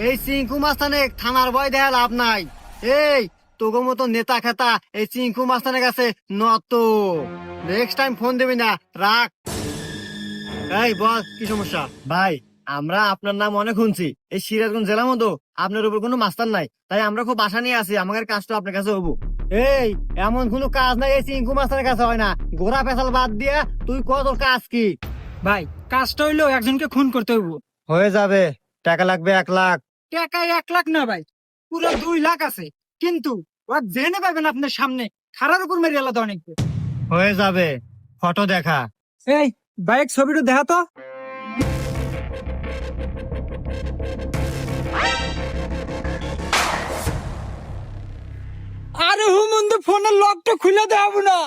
এই চিঙ্কু মাস্তানে থানার ভয় দেয়া লাভ নাই। এই তোগো মতো নেতা খেতা এই চিঙ্কু মাস্তানের কাছে নত। নেক্সট টাইম ফোন দিবি না, রাখ। এই বল, কি সমস্যা? ভাই, আমরা আপনার নাম অনেক শুনছি এই সিরাজগঞ্জ জেলার মতো আপনার উপর কোনো মাস্টার নাই, তাই আমরা খুব আশা নিয়ে আছি আমাদের কাজটা আপনার কাছে হবো। এই এমন কোনো কাজ নাই এই চিঙ্কু মাস্তানের কাছে হয় না। ঘোড়া পেছাল বাদ দিয়া তুই কত কাজ কি? ভাই, কাজটা হইলো একজনকে খুন করতে হইব। হয়ে যাবে, টাকা লাগবে 1 লাখ। টাকা 1 লাখ না ভাই, পুরো 2 লাখ আছে। কিন্তু ও জেনে পাবেন আপনার সামনে খারার উপর মেরে আলাদা অনেক। হয়ে যাবে, ফটো দেখা। এই বাইক ছবিটা দেখা তো। আরে হুমন্দ ফোনের লকটা খুলে দেব না।